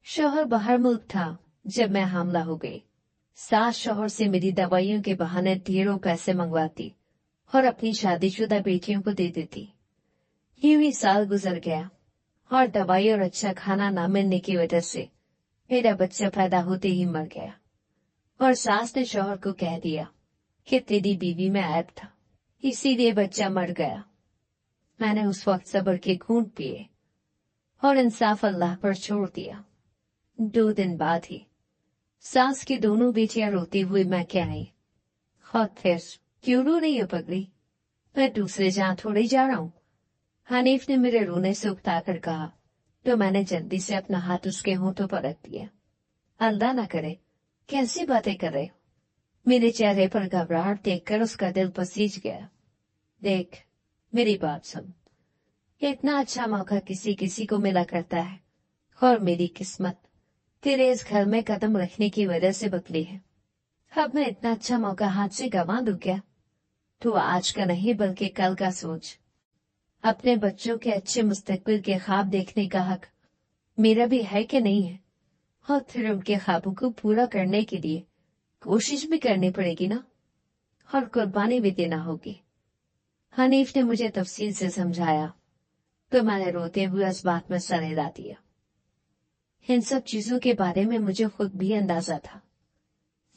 शौहर बाहर मुल्क था जब मैं हामला हो गई। सास शौहर से मेरी दवाइयों के बहाने ढेरों पैसे मंगवाती और अपनी शादीशुदा बेटियों को दे देती। यूं ही साल गुजर गया और दवाई और अच्छा खाना न मिलने की वजह से मेरा बच्चा पैदा होते ही मर गया। और सास ने शौहर को कह दिया कि तेरी बीवी में ऐब था, इसीलिए बच्चा मर गया। मैंने उस वक्त सब्र के घूंट पिए और इंसाफ अल्लाह पर छोड़ दिया। 2 दिन बाद ही सास की दोनों बेटियां रोती हुई मैं क्या आई। खुद फिर क्यों रो रही हो पगली, मैं दूसरे जहां थोड़ी जा रहा हूं। हनीफ ने मेरे रोने से उकताकर कहा तो मैंने जल्दी से अपना हाथ उसके होठों पर रख दिया। अल्लाह न करे, कैसी बातें कर रहे हो। मेरे चेहरे पर घबराहट देखकर उसका दिल पसीज गया। देख, मेरी बात सुन, इतना अच्छा मौका किसी किसी को मिला करता है और मेरी किस्मत तेरे इस घर में कदम रखने की वजह से बदली है। अब मैं इतना अच्छा मौका हाथ से गंवा दूं क्या। तू आज का नहीं बल्कि कल का सोच। अपने बच्चों के अच्छे मुस्तकबिल के ख्वाब देखने का हक मेरा भी है कि नहीं है, और फिर उनके ख्वाबों को पूरा करने के लिए कोशिश भी करनी पड़ेगी ना, और कुर्बानी भी देना होगी। हनीफ ने मुझे तफसील से समझाया तो मैंने रोते हुए इस बात में सर हिला दिया। इन सब चीजों के बारे में मुझे खुद भी अंदाजा था,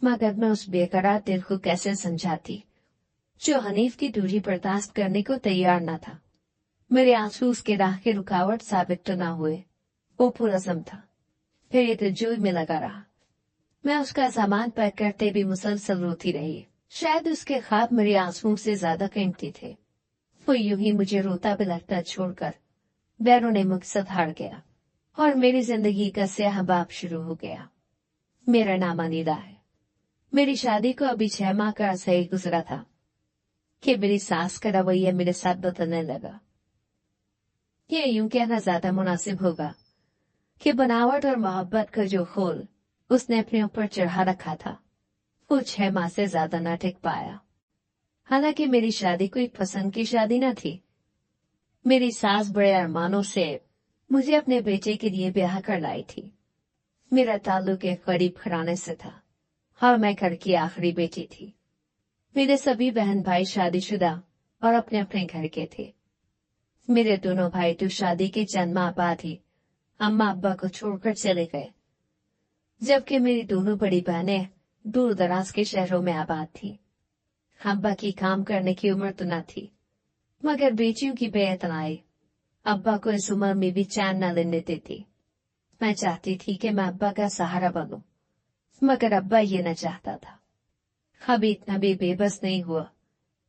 मगर मैं उस बेकरार दिल को कैसे समझाती जो हनीफ की दूरी बर्दाश्त करने को तैयार न था। मेरे आंसू उसके राह की रुकावट साबित तो न हुए, वो पुरज़म था। फिर ये तजुर्बे में लगा रहा। मैं उसका सामान पैक करते भी मुसलसल रोती रही। शायद उसके ख्वाब मेरे आंसुओं से ज्यादा कीमती थे। वो यूं ही मुझे रोता बिलखता छोड़कर बैरून मकसद हार गया और मेरी जिंदगी का स्याह बाब शुरू हो गया। मेरा नाम अनीला है। मेरी शादी को अभी 6 माह का अरसा ही गुजरा था कि मेरी सास का रवैया मेरे साथ बदलने लगा। ये यूं कहना ज्यादा मुनासिब होगा कि बनावट और मोहब्बत का जो खोल उसने अपने ऊपर चढ़ा रखा था वो 6 माह से ज्यादा न टिक पाया। हालांकि मेरी शादी कोई पसंद की शादी न थी। मेरी सास बड़े अरमानों से मुझे अपने बेटे के लिए ब्याह कर लाई थी। मेरा ताल्लुक एक गरीब घराने से था और मैं घर की आखिरी बेटी थी। मेरे सभी बहन भाई शादीशुदा और अपने अपने घर के थे। मेरे दोनों भाई तो शादी के चंद माह बाद ही अम्मा अब्बा को छोड़कर चले गए, जबकि मेरी दोनों बड़ी बहनें दूर दराज के शहरों में आबाद थी। अब्बा की काम करने की उम्र तो न थी, मगर बेटियों की बेइतनाई अब्बा को इस उम्र में भी चैन न लेने देती। मैं चाहती थी कि मैं अब्बा का सहारा बनूं, मगर अब्बा ये न चाहता था। अभी इतना भी बेबस नहीं हुआ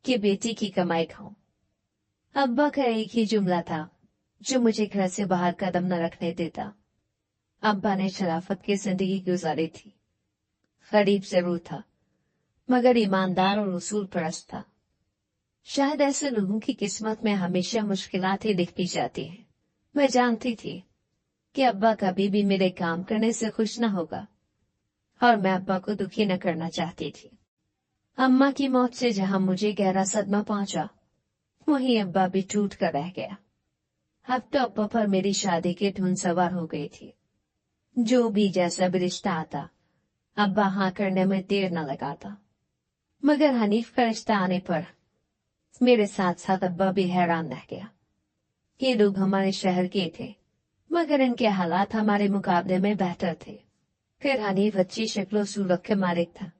कि बेटी की कमाई खाऊं। अब्बा का एक ही जुमला था जो मुझे घर से बाहर कदम न रखने देता। अब्बा ने शराफत की जिंदगी गुजारी थी। गरीब जरूर था, मगर ईमानदार और उसूल परस्त था। शायद ऐसे लोगों की किस्मत में हमेशा मुश्किलात ही लिखी जाती हैं। मैं जानती थी कि अब्बा कभी भी मेरे काम करने से खुश न होगा और मैं अब्बा को दुखी न करना चाहती थी। अम्मा की मौत से जहां मुझे गहरा सदमा पहुंचा, वहीं अब्बा भी टूट कर रह गया। अब तो अब्बा पर मेरी शादी की धुन सवार हो गई थी। जो भी जैसा भी रिश्ता आता, अब्बा हाँ करने में देर न लगाता। मगर हनीफ का रिश्ता आने पर मेरे साथ साथ अब्बा भी हैरान रह गया। ये लोग हमारे शहर के थे, मगर इनके हालात हमारे मुकाबले में बेहतर थे। फिर हनीफ अच्छी शक्लों सूरत के मालिक था,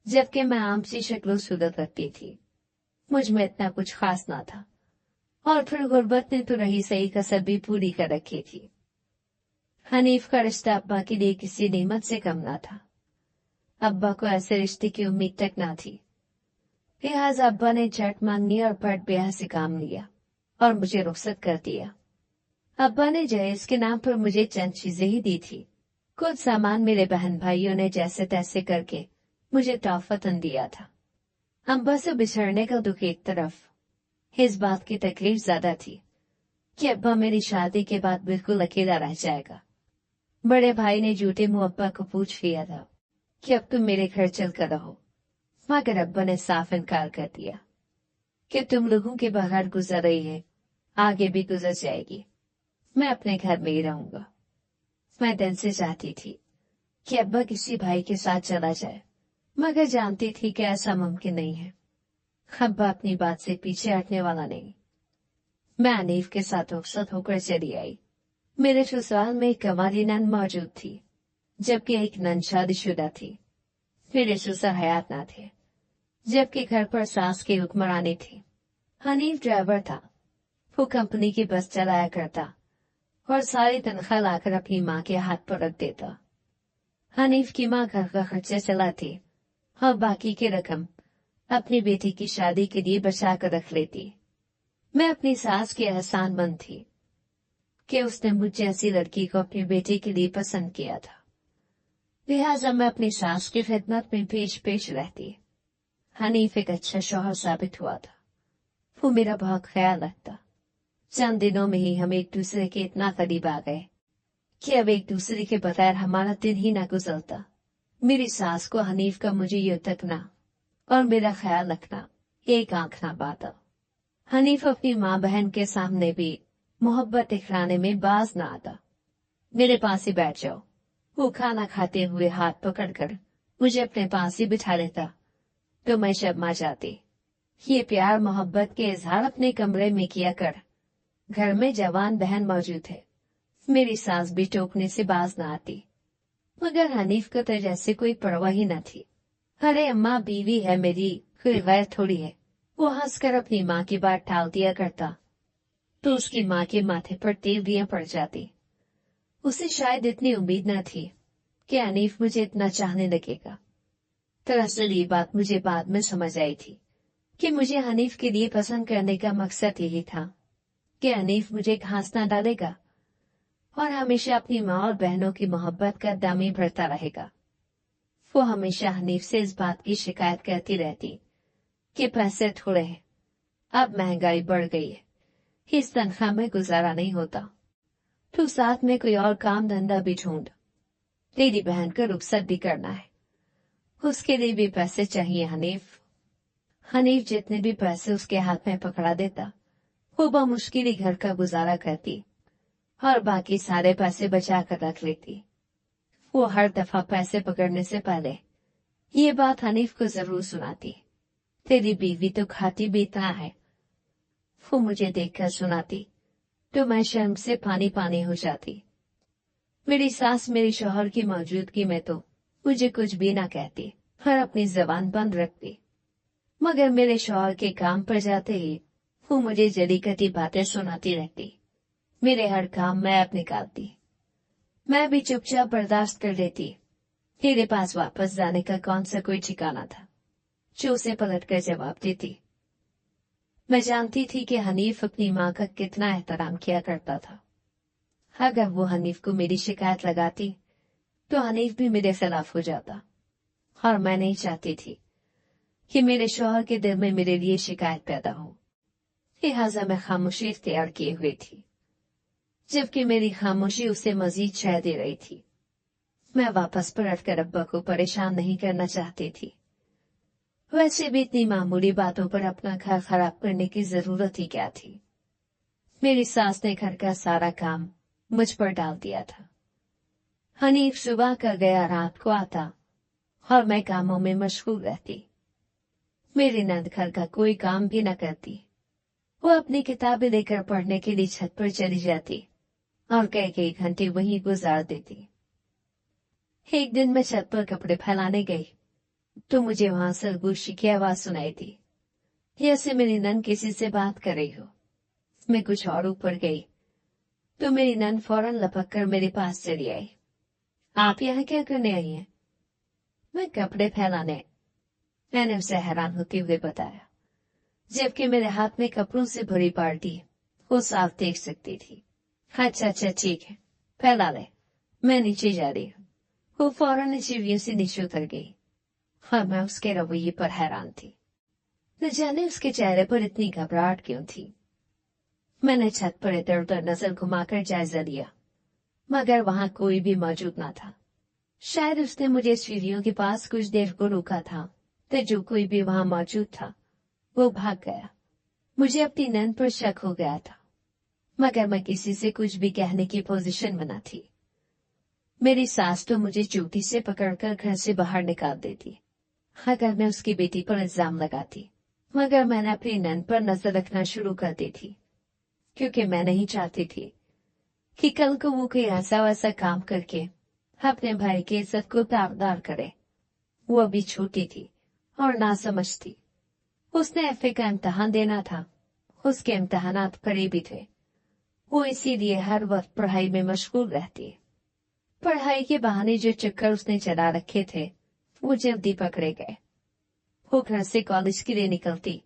जबकि मैं आम सी शक्लों सूरत रखती थी। मुझ में इतना कुछ खास ना था, और फिर गुर्बत ने तो रही सही कसर भी पूरी कर रखी थी। हनीफ का रिश्ता अब्बा के लिए किसी नेमत से कम ना था। अब्बा को ऐसे रिश्ते की उम्मीद तक ना थी। लिहाजा अब्बा ने झट मांगनी और पट ब्याह से काम लिया और मुझे रुखसत कर दिया। अब्बा ने जहेज के नाम पर मुझे चंद चीजें ही दी थी। कुछ सामान मेरे बहन भाइयों ने जैसे तैसे करके मुझे तोहफतन दिया था। अब्बा से बिछड़ने का दुख एक तरफ, इस बात की तकलीफ ज्यादा थी कि अब्बा मेरी शादी के बाद बिल्कुल अकेला रह जाएगा। बड़े भाई ने झूठे मुंह अब्बा को पूछ लिया था कि अब तुम मेरे घर चल कर रहो, मगर अब्बा ने साफ इनकार कर दिया कि तुम लोगों के बाहर गुजर रही है, आगे भी गुजर जाएगी, मैं अपने घर में ही रहूंगा। मैं दिल से चाहती थी कि अब्बा किसी भाई के साथ चला जाए, मगर जानती थी कि ऐसा मुमकिन नहीं है। अब्बा अपनी बात से पीछे हटने वाला नहीं। मैं हनीफ के साथ रुखसत होकर चली आई। मेरे ससुराल में एक कवाली नन मौजूद थी, जबकि एक नन शादीशुदा थी। मेरे ससुर हयात न थे, जबकि घर पर सास की हुक्मरानी थी। हनीफ ड्राइवर था। वो कंपनी की बस चलाया करता और सारी तनख्वाह लाकर अपनी माँ के हाथ पर रख देता। हनीफ की माँ घर का खर्चा चलाती और बाकी की रकम अपनी बेटी की शादी के लिए बचा कर रख लेती। मैं अपनी सास की एहसानमंद थी कि उसने मुझ जैसी लड़की को अपनी बेटी के लिए पसंद किया था। लिहाजा मैं अपनी सास की खिदमत में पेश रहती। हनीफ एक अच्छा शौहर साबित हुआ था। वो मेरा बहुत ख्याल रखता। चंद दिनों में ही हम एक दूसरे के इतना करीब आ गए कि अब एक दूसरे के बगैर हमारा दिन ही न गुजरता। मेरी सास को हनीफ का मुझे यूं तकना और मेरा ख्याल रखना एक आंख ना पाता। हनीफ अपनी माँ बहन के सामने भी मोहब्बत दिखलाने में बाज न आता। मेरे पास ही बैठ जाओ। वो खाना खाते हुए हाथ पकड़कर मुझे अपने पास ही बिठा लेता तो मैं शर्मा जाती। ये प्यार मोहब्बत के इजहार अपने कमरे में किया कर। घर में जवान बहन मौजूद है। मेरी सास भी टोकने से बाज न आती, मगर हनीफ को तो जैसे कोई परवाह ही न थी। अरे अम्मा, बीवी है मेरी, कोई गैर थोड़ी है। वो हंसकर अपनी माँ की बात टाल दिया करता तो उसकी माँ के माथे पर तेवरियां पड़ जाती। उसे शायद इतनी उम्मीद न थी कि हनीफ मुझे इतना चाहने लगेगा। दरअसल ये बात मुझे बाद में समझ आई थी कि मुझे हनीफ के लिए पसंद करने का मकसद यही था कि हनीफ मुझे घास न डालेगा और हमेशा अपनी माँ और बहनों की मोहब्बत का दामी भरता रहेगा। वो हमेशा हनीफ से इस बात की शिकायत करती रहती कि पैसे थोड़े हैं, अब महंगाई बढ़ गई है, इस तनख्वाह में गुजारा नहीं होता, तो साथ में कोई और काम धंधा भी ढूंढ। तेरी बहन को रुखसत भी करना है, उसके लिए भी पैसे चाहिए हनीफ। हनीफ जितने भी पैसे उसके हाथ में पकड़ा देता वो बमुश्किल ही घर का गुजारा करती और बाकी सारे पैसे बचा कर रख लेती। वो हर दफा पैसे पकड़ने से पहले ये बात हनीफ को जरूर सुनाती, तेरी बीवी तो खाती भी इतना है। वो मुझे देखकर सुनाती तो मैं शर्म से पानी पानी हो जाती। मेरी सास मेरी शौहर की मौजूदगी में तो मुझे कुछ भी ना कहती और अपनी जबान बंद रखती, मगर मेरे शौहर के काम पर जाते ही वो मुझे जली कटी बातें सुनाती रहती। मेरे हर काम मैं अब निकालती। मैं भी चुपचाप बर्दाश्त कर लेती। मेरे पास वापस जाने का कौन सा कोई ठिकाना था जो उसे पलट कर जवाब देती। मैं जानती थी कि हनीफ अपनी माँ का कितना एहतराम किया करता था। अगर वो हनीफ को मेरी शिकायत लगाती तो हनीफ भी मेरे खिलाफ हो जाता और मैं नहीं चाहती थी कि मेरे शौहर के दिल में मेरे लिए शिकायत पैदा हो। लिहाजा मैं खामोशी इख्तियार किए हुए थी, जबकि मेरी खामोशी उसे मजीद शह दे रही थी। मैं वापस पलटकर अब्बा को परेशान नहीं करना चाहती थी। वैसे भी इतनी मामूली बातों पर अपना घर खराब करने की जरूरत ही क्या थी। मेरी सास ने घर का सारा काम मुझ पर डाल दिया था। हनीफ सुबह का गया रात को आता और मैं कामों में मशगूल रहती। मेरी नंद घर का कोई काम भी न करती। वो अपनी किताबें लेकर पढ़ने के लिए छत पर चली जाती और कई घंटे वहीं गुजार देती। एक दिन मैं छत पर कपड़े फैलाने गई तो मुझे वहां सरगोशी की आवाज सुनाई दी, जैसे मेरी नंद किसी से बात कर रही हो। मैं कुछ और ऊपर गई तो मेरी नंद फौरन लपक कर मेरे पास चली आई। आप यहाँ क्या करने आई हैं? मैं कपड़े फैलाने, मैंने उसे हैरान होते हुए बताया, जबकि मेरे हाथ में कपड़ों से भरी बाल्टी वो साफ देख सकती थी। अच्छा ठीक है, फैला ले, मैं नीचे जा रही हूँ। वो फौरन सीढ़ियों से नीचे उतर गई और मैं उसके रवैये पर हैरान थी। न जाने उसके चेहरे पर इतनी घबराहट क्यों थी। मैंने छत पर इधर उधर नजर घुमाकर जायजा लिया, मगर वहां कोई भी मौजूद न था। शायद उसने मुझे सीढ़ियों के पास कुछ देर को रोका था, तो जो कोई भी वहां मौजूद था वो भाग गया। मुझे अपनी नंद पर शक हो गया था, मगर मैं किसी से कुछ भी कहने की पोजीशन में न थी। मेरी सास तो मुझे चूटी से पकड़कर घर से बाहर निकाल देती अगर मैं उसकी बेटी पर इल्जाम लगाती, मगर मैंने अपनी नंद पर नजर रखना शुरू कर दी थी, क्योंकि मैं नहीं चाहती थी कि कल को वो कोई ऐसा वैसा काम करके अपने भाई की इज्जत को तारदार करे। वो अभी छोटी थी और ना समझती। उसने एफए का इम्तिहान देना था, उसके इम्तिहानात करीबी थे। वो इसीलिए हर वक्त पढ़ाई में मशगूल रहती। पढ़ाई के बहाने जो चक्कर उसने चला रखे थे वो जल्दी पकड़े गए। वो घर से कॉलेज के लिए निकलती,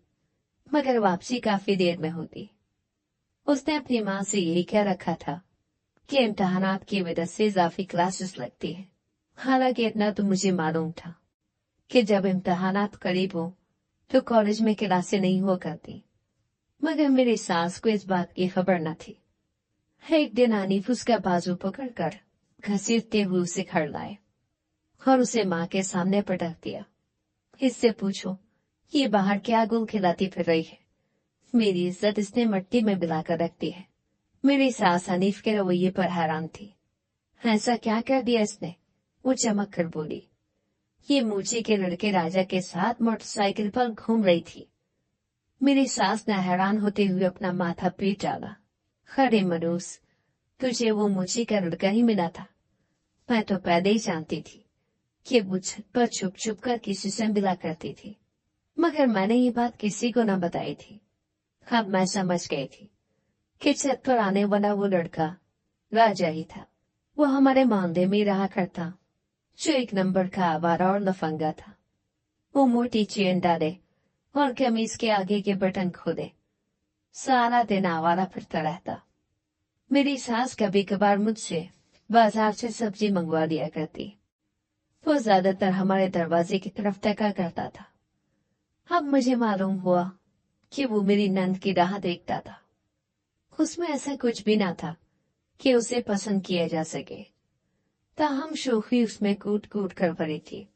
मगर वापसी काफी देर में होती। उसने अपनी माँ से यही कह रखा था कि इम्तिहानात की वजह से इजाफी क्लासेस लगती है। हालांकि इतना तो मुझे मालूम था कि जब इम्तिहानात करीब हो तो कॉलेज में क्लासें नहीं हुआ करती, मगर मेरी सास को इस बात की खबर न थी। एक दिन हनीफ उसका बाजू पकड़कर घसीटते हुए उसे घर लाए और उसे माँ के सामने पटक दिया। इससे पूछो, ये बाहर क्या गुल खिलाती फिर रही है? मेरी इज्जत इसने मिट्टी में मिलाकर रखती है। मेरी सास हनीफ के रवैये पर हैरान थी। ऐसा क्या कर दिया इसने? वो चमक कर बोली। ये मूची के लड़के राजा के साथ मोटरसाइकिल पर घूम रही थी। मेरी सास ने हैरान होते हुए अपना माथा पीट डाला। खरे मनूस, तुझे वो मूची का लड़का ही मिला था। मैं तो पहले ही जानती थी कि वो छत पर छुप छुप कर किसी से मिला करती थी, मगर मैंने ये बात किसी को न बताई थी। अब मैं समझ गई थी कि छत पर आने वाला वो लड़का राजा ही था। वो हमारे मोहल्ले में रहा करता, जो एक नंबर का आवारा और लफंगा था। वो मोटी चेन डाले और कमीज के आगे के बटन खोले, सारा दिन आवारा फिरता रहता। मेरी सास कभी कभार मुझसे बाजार से सब्जी मंगवा दिया करती। वो ज्यादातर हमारे दरवाजे की तरफ तका करता था। अब मुझे मालूम हुआ कि वो मेरी नंद की राह देखता था। उसमें ऐसा कुछ भी ना था कि उसे पसंद किया जा सके, ताहम शोखी उसमें कूट कूट कर भरी थी।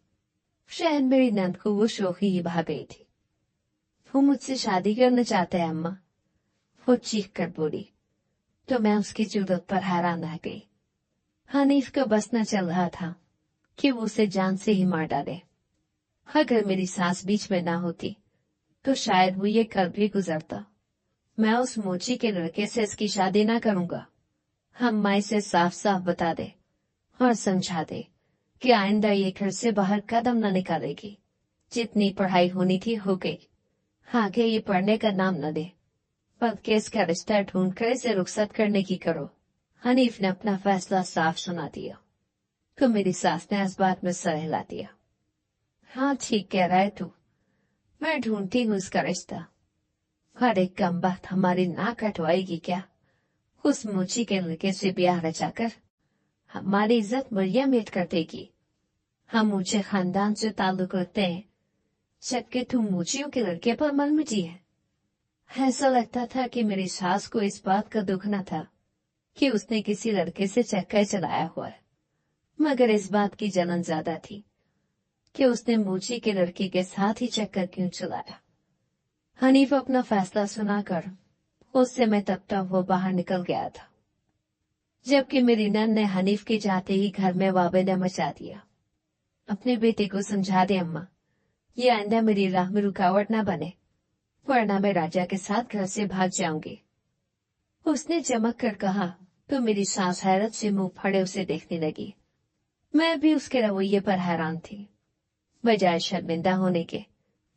शायद मेरी नंद को वो शोखी ही भा गई थी। वो मुझसे शादी करना चाहता है अम्मा, वो चीख कर बोली। तो मैं उसकी जुर्रत पर हैरान रह गई। हनीफ का बस न चल रहा था कि वो उसे जान से ही मार डाले। अगर मेरी सास बीच में ना होती तो शायद वो ये कर भी गुजरता। मैं उस मोची के लड़के से इसकी शादी ना करूंगा। हम माई से साफ साफ बता दे और समझा दे कि आइंदा ये घर से बाहर कदम न निकालेगी। जितनी पढ़ाई होनी थी हो गई, आगे ये पढ़ने का नाम न दे, बल्कि इसका रिश्ता ढूंढ कर इसे रुखसत करने की करो। हनीफ ने अपना फैसला साफ सुना दिया तो मेरी सास ने इस बात में सर हिला दिया। हाँ, ठीक कह रहा है तू, मैं ढूंढती हूँ इसका रिश्ता। हर एक कम बात हमारी नाक कटवाएगी क्या? उस मूची के लड़के से ब्याह रचाकर हमारी इज्जत बढ़िया मेट कर देगी। हम ऊंचे खानदान से ताल्लुक रखते हैं, जबकि तुम मूचियों के लड़के पर मल मिटी है। ऐसा लगता था कि मेरी सास को इस बात का दुख न था कि उसने किसी लड़के से चक्कर चलाया हुआ है, मगर इस बात की जलन ज्यादा थी कि उसने मूची के लड़के के साथ ही चक्कर क्यों चलाया। हनीफ अपना फैसला सुनाकर उस समय तब तक वो बाहर निकल गया था, जबकि मेरी नंद ने हनीफ के जाते ही घर में वाबेला मचा दिया। अपने बेटे को समझा दे अम्मा, ये आइंदा मेरी राह में रुकावट ना बने, वरना मैं राजा के साथ घर से भाग जाऊंगी। उसने चमक कर कहा तो मेरी सास हैरत से मुंह फाड़े उसे देखने लगी। मैं भी उसके रवैये पर हैरान थी। बजाय शर्मिंदा होने के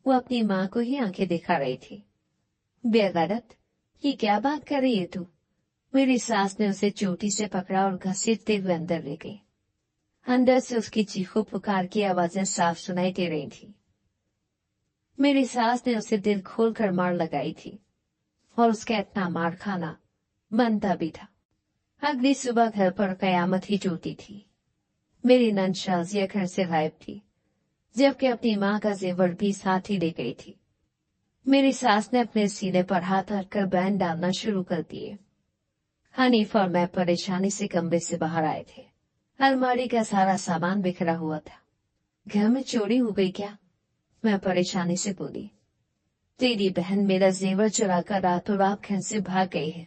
वो अपनी माँ को ही आंखें दिखा रही थी। बेगैरत, ये क्या बात कर रही है तू? मेरी सास ने उसे चोटी से पकड़ा और घसीटते हुए अंदर ले गई। अंदर से उसकी चीखों पुकार की आवाजें साफ सुनाई दे रही थी। मेरी सास ने उसे दिल खोल कर मार लगाई थी और उसका इतना मार खाना बनता भी था। अगली सुबह घर पर कयामत ही जुटी थी। मेरी नंद शाजिया घर से गायब थी, जबकि अपनी माँ का जेवर भी साथ ही ले गई थी। मेरी सास ने अपने सीने पर हाथ रखकर बैन डालना शुरू कर दिए। हनीफ और मैं परेशानी से कमरे से बाहर आए थे। अलमारी का सारा सामान बिखरा हुआ था। घर में चोरी हो गई क्या? मैं परेशानी से बोली। तेरी बहन मेरा जेवर चुराकर रातों रात घर से भाग गई है।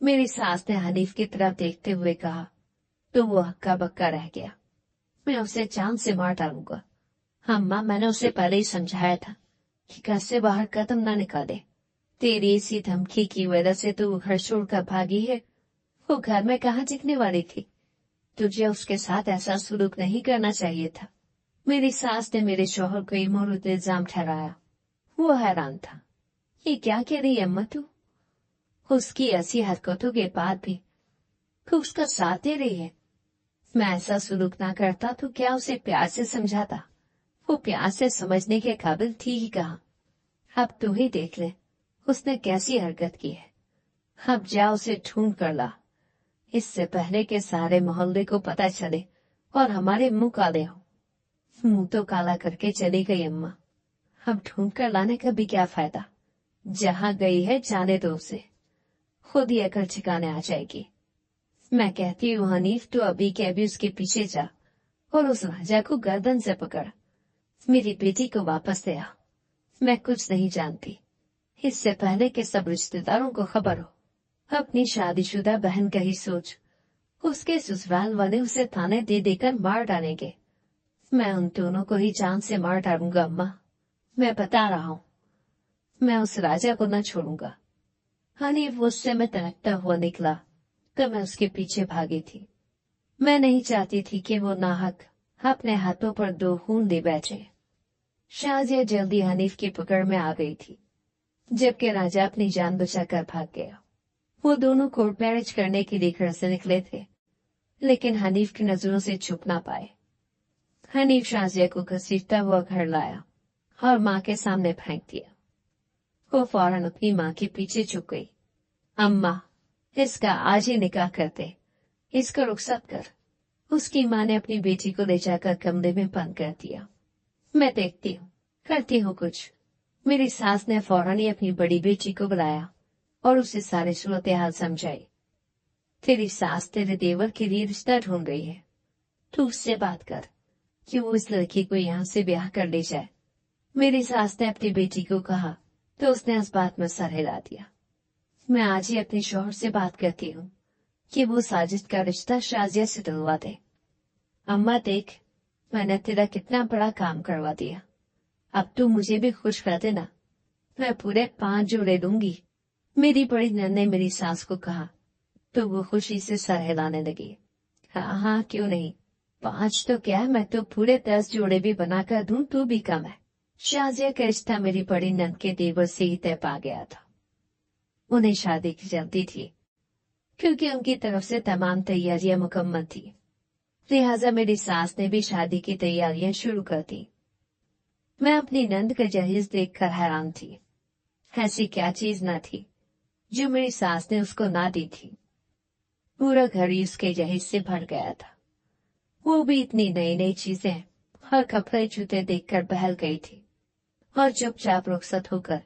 मेरी सास ने हनीफ की तरफ देखते हुए कहा। तो वो हक्का बक्का रह गया। मैं उसे चांद से मार डालूंगा। हाँ माँ, मैंने उसे पहले ही समझाया था कि घर से बाहर कदम ना निकाले। तेरी इसी धमकी की वजह से तू घर छोड़कर भागी है। वो घर में कहाँ टिकने वाली थी। तुझे उसके साथ ऐसा सलूक नहीं करना चाहिए था। मेरी सास ने मेरे शौहर को इमोरत इल्जाम ठहराया। वो हैरान था। ये क्या कह रही है अम्मा तू? उसकी ऐसी हरकतों के बाद भी तू उसका साथ दे रही है। मैं ऐसा सलूक ना करता तो क्या उसे प्यार से समझाता। वो प्यार से समझने के काबिल थी ही कहा। अब तू ही देख ले उसने कैसी हरकत की है। अब जा उसे ढूंढ कर ला, इससे पहले कि सारे मोहल्ले को पता चले और हमारे मुंह काले हो। मुंह तो काला करके चली गई अम्मा। अब ढूंढ कर लाने का भी क्या फायदा। जहां गई है जाने दो उसे, खुद ही अकल ठिकाने आ जाएगी। मैं कहती हूँ हनीफ, तू अभी के अभी उसके पीछे जा और उस राजा को गर्दन से पकड़। मेरी बेटी को वापस ले आ। मैं कुछ नहीं जानती, इससे पहले कि सब रिश्तेदारों को खबर हो। अपनी शादीशुदा बहन का ही सोच। उसके ससुराल वाले उसे थाने दे देकर मार डालेंगे। मैं उन दोनों को ही जान से मार डालूंगा अम्मा। मैं बता रहा हूँ, मैं उस राजा को न छोड़ूंगा। हनीफ उससे मैं तनकता हुआ निकला तो मैं उसके पीछे भागी थी। मैं नहीं चाहती थी कि वो नाहक अपने हाथों पर 2 खून ले बैठे। शाजिया जल्दी हनीफ की पकड़ में आ गई थी, जबकि राजा अपनी जान बचाकर भाग गया। वो दोनों कोर्ट मैरिज करने के लिए घर से निकले थे, लेकिन हनीफ की नजरों से छुप ना पाए। हनीफ शाजिया को घसीटता हुआ घर लाया और माँ के सामने फेंक दिया। वो फौरन अपनी माँ के पीछे छुप गई। अम्मा, इसका आज ही निकाह करते, इसको रुखसत कर। उसकी माँ ने अपनी बेटी को ले जाकर कमरे में बंद कर दिया। मैं देखती हूँ, करती हूँ कुछ। मेरी सास ने फौरन ही अपनी बड़ी बेटी को बुलाया और उसे सारे सूरत हाल समझाई। तेरी सास तेरे देवर के लिए रिश्ता ढूंढ रही है, तू उससे बात कर कि वो इस लड़की को यहाँ से ब्याह कर ले जाए। मेरी सास ने अपनी बेटी को कहा तो उसने इस बात में सर हिला दिया। मैं आज ही अपने शौहर से बात करती हूँ कि वो साजिद का रिश्ता शाजिया से दिलवा दे। अम्मा देख, मैंने तेरा कितना बड़ा काम करवा दिया। अब तू मुझे भी खुश कर देना। मैं पूरे 5 जोड़े दूंगी। मेरी बड़ी नंद ने मेरी सास को कहा तो वो खुशी से सर हिलाने लगी। हाँ हाँ, क्यों नहीं, 5 तो क्या, मैं तो पूरे 10 जोड़े भी बनाकर दूं तो भी कम है। शाजिया का रिश्ता मेरी बड़ी नंद के देवर से ही तय पा गया था। उन्हें शादी की जल्दी थी, क्योंकि उनकी तरफ से तमाम तैयारियां मुकम्मल थी। लिहाजा मेरी सास ने भी शादी की तैयारियां शुरू कर दी। मैं अपनी नंद का जहेज देखकर हैरान थी। ऐसी क्या चीज न थी जो मेरी सास ने उसको ना दी थी। पूरा घर ही उसके जहेज से भर गया था। वो भी इतनी नई नई चीजें और कपड़े जूते देखकर बहल गई थी और चुपचाप रुखसत होकर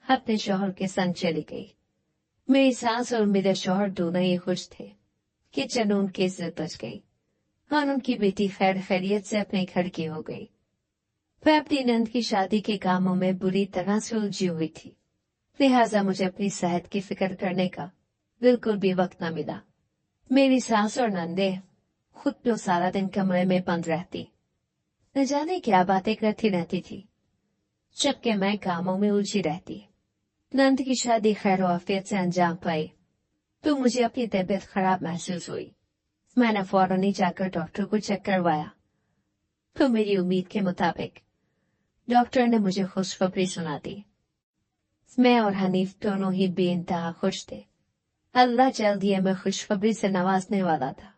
अपने शौहर के संग चली गई। मेरी सास और मेरे शौहर दोनों ही खुश थे कि चलो उनकी इज्जत बच गई और उनकी बेटी खैर खैरियत से अपने घर की हो गई। वह अपनी नंद की शादी के कामों में बुरी तरह से उलझी हुई थी, लिहाजा मुझे अपनी सेहत की फिक्र करने का बिल्कुल भी वक्त न मिला। मेरी सास और नंदे खुद तो सारा दिन कमरे में बंद रहती, न जाने क्या बातें करती रहती थी, जबकि मैं कामों में उलझी रहती। नंद की शादी खैर आफियत से अंजाम पाई तो मुझे अपनी तबीयत खराब महसूस हुई। मैंने फौरन ही जाकर डॉक्टर को चेक करवाया तो मेरी उम्मीद के मुताबिक डॉक्टर ने मुझे खुशखबरी सुना दी। मैं और हनीफ दोनों ही बेइंतहा खुश थे। अल्लाह जल्द ही हमें खुशखबरी से नवाजने वाला था।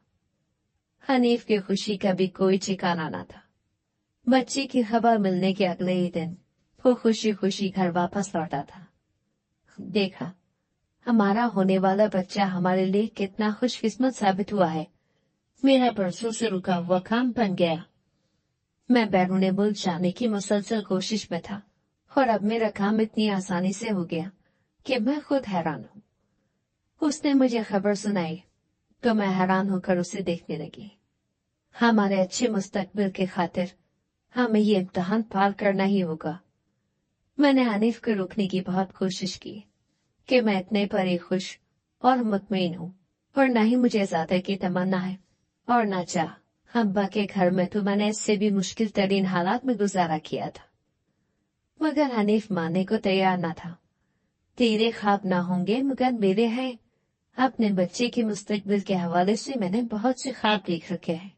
हनीफ की खुशी का भी कोई ठिकाना न था। बच्चे की खबर मिलने के अगले ही दिन वो खुशी खुशी घर वापस लौटा था। देखा, हमारा होने वाला बच्चा हमारे लिए कितना खुशकिस्मत साबित हुआ है। मेरा बरसों से रुका हुआ काम बन गया। मैं बैरूने मुल्क जाने की मुसलसल कोशिश में था और अब मेरा काम इतनी आसानी से हो गया कि मैं खुद हैरान हूँ। उसने मुझे खबर सुनाई तो मैं हैरान होकर उसे देखने लगी। हमारे अच्छे मुस्तकबिल के खातिर हमें ये इम्तिहान पार करना ही होगा। मैंने हनीफ को रोकने की बहुत कोशिश की कि मैं इतने पर ही खुश और मुतमईन हूँ और न ही मुझे ज्यादा की तमन्ना है और न चाह अब्बा के घर में तो मैंने इससे भी मुश्किल तरीन हालात में गुजारा किया था, मगर हनीफ मानने को तैयार न था। तेरे ख्वाब ना होंगे मगर मेरे हैं। अपने बच्चे के मुस्तकबिल के हवाले से मैंने बहुत से ख्वाब देख रखे हैं।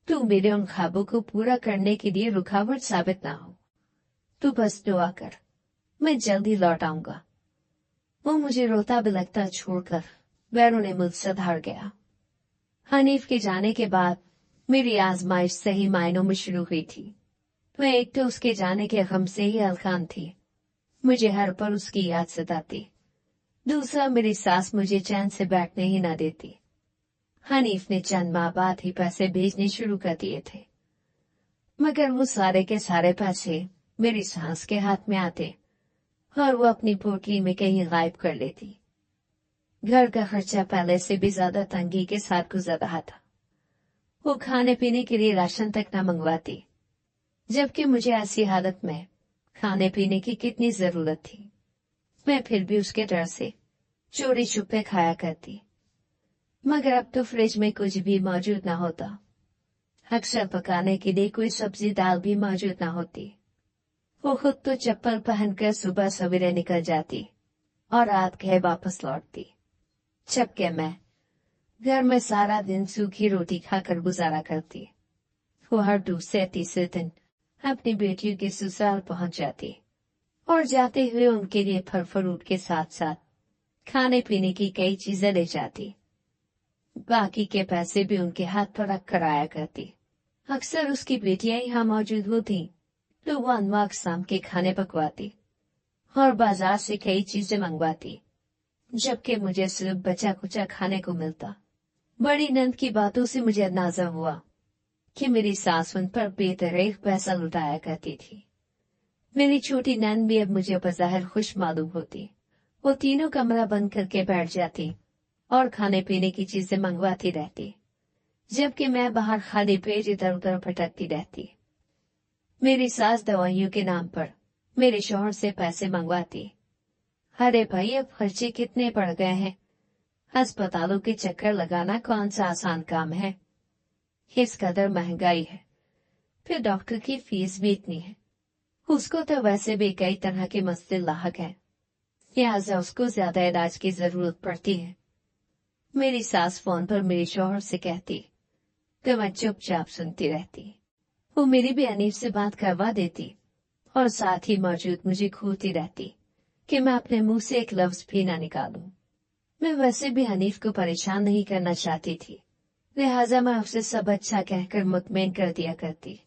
तू मेरे उन ख्वाबों को पूरा करने के लिए रुकावट साबित ना हो। तू बस दुआ कर, मैं जल्दी लौट आऊंगा। वो मुझे रोता बिलखता छोड़कर बैरूने मुल्क से भाग गया। हनीफ के जाने के बाद मेरी आजमाइश सही मायनों में शुरू हुई थी। मैं एक तो उसके जाने के गम से ही अलखान थी, मुझे हर पल उसकी याद सताती। दूसरा, मेरी सास मुझे चैन से बैठने ही न देती। हनीफ ने चंद माह बाद ही पैसे भेजने शुरू कर दिए थे, मगर वो सारे के सारे पैसे मेरी सास के हाथ में आते और वो अपनी पोटली में कहीं गायब कर लेती। घर का खर्चा पहले से भी ज्यादा तंगी के साथ गुजर रहा था। वो खाने पीने के लिए राशन तक न मंगवाती, जबकि मुझे ऐसी हालत में खाने पीने की कितनी जरूरत थी। मैं फिर भी उसके डर से चोरी छुपे खाया करती, मगर अब तो फ्रिज में कुछ भी मौजूद न होता। अक्सर पकाने के लिए कोई सब्जी दाल भी मौजूद न होती। वो खुद तो चप्पल पहनकर सुबह सवेरे निकल जाती और रात गए वापस लौटती, जबकि मैं घर में सारा दिन सूखी रोटी खाकर गुजारा करती। वो हर दूसरे तीसरे दिन अपनी बेटियों के ससुराल पहुंच जाती और जाते हुए उनके लिए फल फ्रूट के साथ साथ खाने पीने की कई चीजें ले जाती। बाकी के पैसे भी उनके हाथ पर रख कर आया करती। अक्सर उसकी बेटियां यहाँ मौजूद होती तो वो अनवा अक़साम के खाने पकवाती और बाजार से कई चीजें मंगवाती, जबकि मुझे सिर्फ बचा कुचा खाने को मिलता। बड़ी नंद की बातों से मुझे अंदाजा हुआ कि मेरी सास उन पर बेतरतीब पैसा लुटाया करती थी। मेरी छोटी नंद भी अब मुझे बज़ाहिर खुश मालूम होती। वो तीनों कमरा बंद करके बैठ जाती और खाने पीने की चीजें मंगवाती रहती, जबकि मैं बाहर खाली पेट इधर उधर भटकती रहती। मेरी सास दवाइयों के नाम पर मेरे शौहर से पैसे मंगवाती। अरे भाई, अब खर्चे कितने बढ़ गए हैं। अस्पतालों के चक्कर लगाना कौन सा आसान काम है। इस कदर महंगाई है, फिर डॉक्टर की फीस भी इतनी है। उसको तो वैसे भी कई तरह के मसले लाहक हैं, लिहाजा उसको ज्यादा इलाज की जरूरत पड़ती है। मेरी सास फोन पर मेरे शौहर से कहती तो मैं चुपचाप सुनती रहती। वो मेरी भी हनीफ से बात करवा देती और साथ ही मौजूद मुझे घूरती रहती कि मैं अपने मुंह से एक लफ्ज भी ना निकालूं। मैं वैसे भी हनीफ को परेशान नहीं करना चाहती थी, लिहाजा मैं उसे सब अच्छा कहकर मुतमईन कर दिया करती।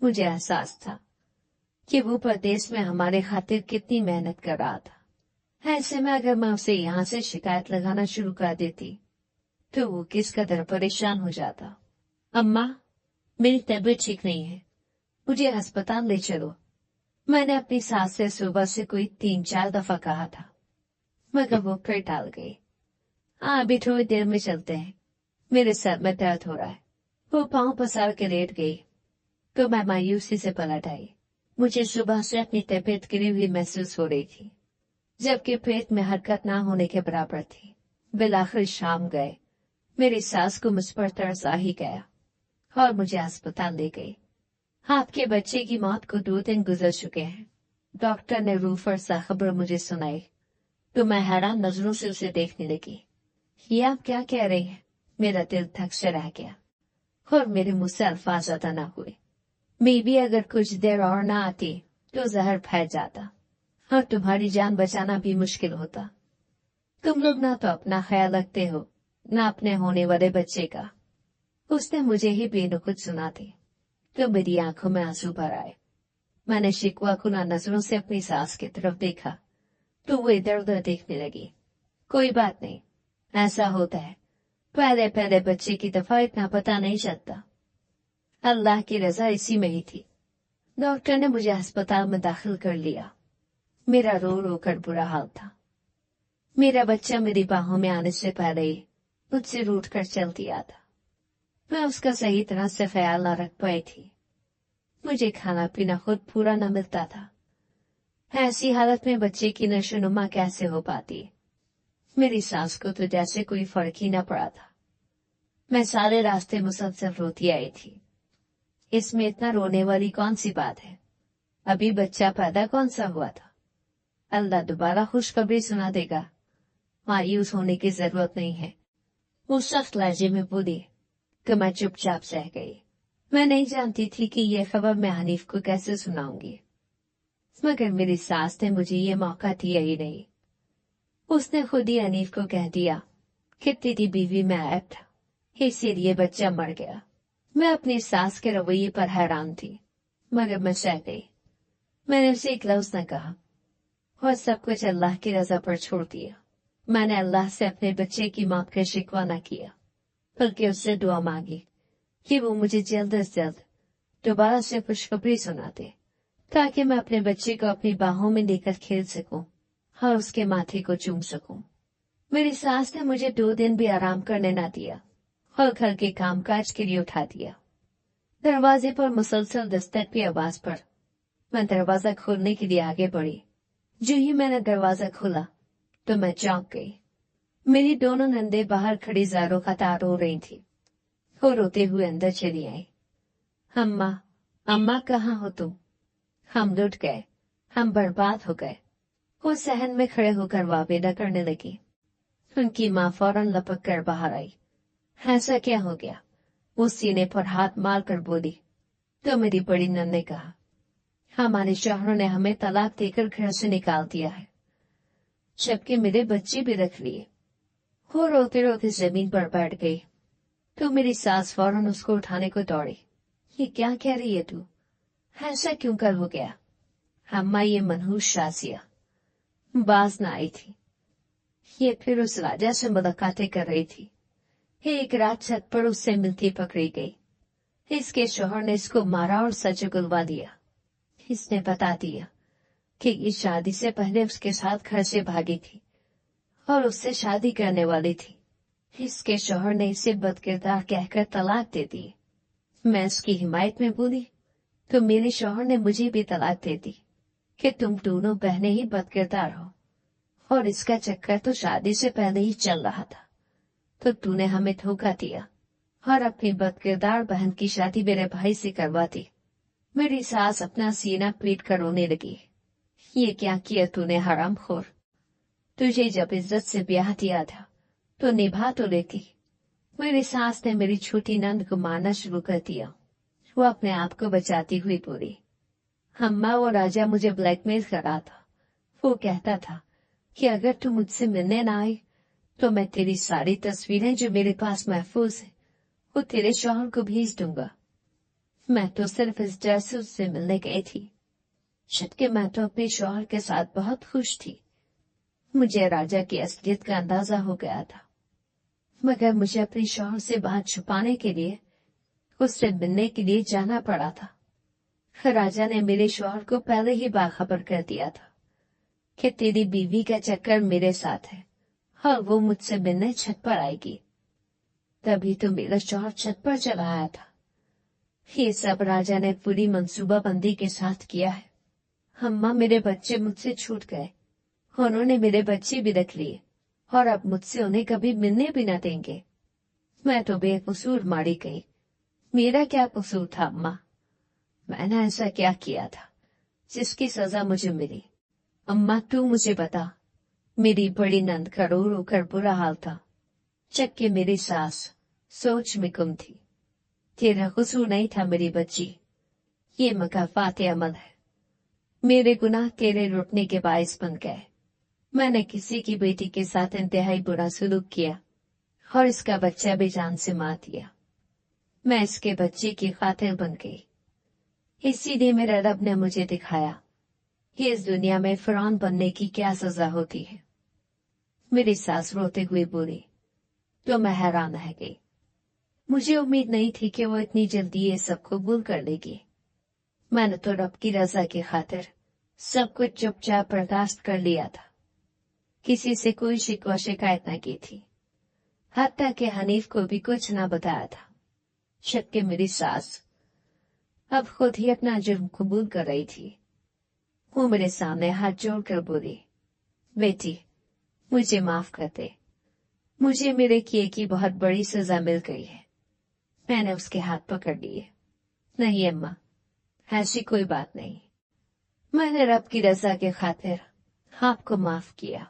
मुझे एहसास था कि वो परदेश में हमारे खातिर कितनी मेहनत कर रहा था। ऐसे में अगर मैं उसे यहाँ से शिकायत लगाना शुरू कर देती तो वो किस कदर परेशान हो जाता। अम्मा, मेरी तबीयत ठीक नहीं है, मुझे अस्पताल ले चलो। मैंने अपनी सास से सुबह से कोई 3-4 दफा कहा था, मगर वो फिर टाल गई। अभी थोड़ी देर में चलते हैं, मेरे सर में दर्द हो रहा है। वो पांव पसार के लेट गई तो मैं मायूसी से पलट आई। मुझे सुबह से अपनी तबीयत गिरी हुई महसूस हो रही थी, जबकि पेट में हरकत ना होने के बराबर थी। बिलाखिर शाम गए। मेरी सास को मुझ पर तरस आ ही गया और मुझे अस्पताल ले गई। आपके बच्चे की मौत को 2 दिन गुजर चुके हैं, डॉक्टर ने रूफर सा खबर मुझे सुनाई तो मैं हैरान नजरों से उसे देखने लगी। ये आप क्या कह रही हैं? मेरा दिल धक से रह गया और मेरे मुंह से अल्फाज अदा न हुए। मैं भी अगर कुछ देर और ना आती तो जहर फैल जाता और तुम्हारी जान बचाना भी मुश्किल होता। तुम लोग ना तो अपना ख्याल रखते हो, ना अपने होने वाले बच्चे का। उसने मुझे ही बेनुकुत सुना थी तो मेरी आंखों में आंसू भर आए। मैंने शिकवा कुना नजरों से अपनी सास की तरफ देखा तो वो इधर उधर देखने लगी। कोई बात नहीं, ऐसा होता है, पहले पहले बच्चे की दफा इतना पता नहीं चलता। अल्लाह की रजा इसी में ही थी। डॉक्टर ने मुझे अस्पताल में दाखिल कर लिया। मेरा रो रो कर बुरा हाल था। मेरा बच्चा मेरी बाहों में आने से पहले ही मुझसे रूठ कर चल दिया था। मैं उसका सही तरह से ख्याल न रख पाई थी। मुझे खाना पीना खुद पूरा न मिलता था। ऐसी हालत में बच्चे की नशोनुमा कैसे हो पाती? मेरी सास को तो जैसे कोई फर्क ही न पड़ा था। मैं सारे रास्ते मुसलसल रोती आई थी। इसमें इतना रोने वाली कौन सी बात है? अभी बच्चा पैदा कौन सा हुआ था? अल्लाह दोबारा खुशखबरी सुना देगा। मायूस होने की जरूरत नहीं है। वो सख्त लहजे में बोली कि मैं चुपचाप रह गई। मैं नहीं जानती थी कि यह खबर मैं हनीफ को कैसे सुनाऊंगी, मगर मेरी सास ने मुझे ये मौका दिया ही नहीं। उसने खुद ही हनीफ को कह दिया कि तेरी बीवी में ऐब था, इसीलिए बच्चा मर गया। मैं अपनी सास के रवैये पर हैरान थी, मगर मैं सह गई। मैंने उसे एक लफ्ज न कहा और सब कुछ अल्लाह की रजा पर छोड़ दिया। मैंने अल्लाह से अपने बच्चे की मौत का शिकवा न किया, बल्कि उससे दुआ मांगी कि वो मुझे जल्द से जल्द दोबारा से खुशखबरी सुना दे, ताकि मैं अपने बच्चे को अपनी बाहों में लेकर खेल सकूं और उसके माथे को चूम सकूं। मेरी सास ने मुझे 2 दिन भी आराम करने न दिया और घर के कामकाज के लिए उठा दिया। दरवाजे पर मुसलसल दस्तक की आवाज पर मैं दरवाजा खोलने के लिए आगे बढ़ी। जो ही मैंने दरवाजा खोला तो मैं चौंक गई। मेरी दोनों नंदे बाहर खड़ी ज़ारो कतार रो रही थी। वो रोते हुए अंदर चली आई। अम्मा, अम्मा कहाँ हो तुम? हम लुट गए, हम बर्बाद हो गए। वो सहन में खड़े होकर वावेदा करने लगी। उनकी माँ फौरन लपक कर बाहर आई। ऐसा क्या हो गया? वो सीने पर हाथ मार कर बोली। तो मेरी बड़ी नंद ने कहा, हमारे शौहरों ने हमें तलाक देकर घर से निकाल दिया है, जबकि मेरे बच्चे भी रख लिए। वो रोते रोते जमीन पर बैठ गई तो मेरी सास फौरन उसको उठाने को दौड़ी। ये क्या कह रही है तू? ऐसा क्यों कर हो गया? अम्मा, ये मनहूस शाजिया बाज न आई थी। ये फिर उस राजा से मुलाकातें कर रही थी। एक रात छत पर उससे मिलती पकड़ी गई। इसके शौहर ने इसको मारा और सच उगलवा दिया। इसने बता दिया कि इस शादी से पहले उसके साथ घर से भागी थी और उससे शादी करने वाली थी। इसके शौहर ने इसे बदकिरदार कहकर तलाक दे दी। मैं उसकी हिमायत में बोली तो मेरे शौहर ने मुझे भी तलाक दे दी कि तुम दोनों बहनें ही बदकिरदार हो, और इसका चक्कर तो शादी से पहले ही चल रहा था। तो तूने हमें धोखा दिया और अपनी बदकिरदार बहन की शादी मेरे भाई से करवा दी। मेरी सास अपना सीना पीट कर रोने लगी। ये क्या किया तूने हरामखोर? तुझे जब इज्जत से ब्याह दिया था तो निभा तो लेती। मेरी सास ने मेरी छोटी नंद को मारना शुरू कर दिया। वो अपने आप को बचाती हुई बोली, अम्मा, वो राजा मुझे ब्लैकमेल कर रहा था। वो कहता था कि अगर तू मुझसे मिलने ना आई तो मैं तेरी सारी तस्वीरें जो मेरे पास महफूज है वो तेरे शौहर को भेज दूंगा। मैं तो सिर्फ इस डर से उससे मिलने गई थी, जबकि मैं तो अपने शौहर के साथ बहुत खुश थी। मुझे राजा की असलियत का अंदाजा हो गया था, मगर मुझे अपने शौहर से बात छुपाने के लिए उससे मिलने के लिए जाना पड़ा था। राजा ने मेरे शौहर को पहले ही बाखबर कर दिया था कि तेरी बीवी का चक्कर मेरे साथ है और वो मुझसे मिलने छत पर आएगी। तभी तो मेरा शौहर छत पर चला आया था। ये सब राजा ने पूरी मंसूबाबंदी के साथ किया है। अम्मा, मेरे बच्चे मुझसे छूट गए। उन्होंने मेरे बच्चे भी रख लिए और अब मुझसे उन्हें कभी मिलने भी न देंगे। मैं तो बेकसूर मारी गई। मेरा क्या कसूर था अम्मा? मैंने ऐसा क्या किया था जिसकी सजा मुझे मिली? अम्मा, तू मुझे बता। मेरी बड़ी नंद का रो रो कर बुरा हाल था, जबकि मेरी सास सोच में गुम थी। तेरा कसूर नहीं था मेरी बच्ची, ये मकाफात अमल है। मेरे गुनाह तेरे रुकने के बायस बन गए। मैंने किसी की बेटी के साथ इंतहाई बुरा सलूक किया और इसका बच्चा भी जान से मार दिया। मैं इसके बच्चे की खातिर बन गई। इसीलिए मेरे रब ने मुझे दिखाया कि इस दुनिया में फिरौन बनने की क्या सजा होती है। मेरी सास रोते हुए बोली तो मैं हैरान रह गई। मुझे उम्मीद नहीं थी कि वो इतनी जल्दी ये सब कबूल कर लेगी। मैंने तो रब की रजा की खातिर सब कुछ चुपचाप बर्दाश्त कर लिया था। किसी से कोई शिकवा शिकायत न की थी, हत्ता कि हनीफ को भी कुछ न बताया था। जबकि मेरी सास अब खुद ही अपना जुर्म कबूल कर रही थी। वो मेरे सामने हाथ जोड़कर बोली, बेटी, मुझे माफ कर दे। मुझे मेरे किए की बहुत बड़ी सजा मिल गई है। मैंने उसके हाथ पकड़ लिए। नहीं अम्मा, ऐसी कोई बात नहीं, मैंने रब की रजा के खातिर आपको माफ किया।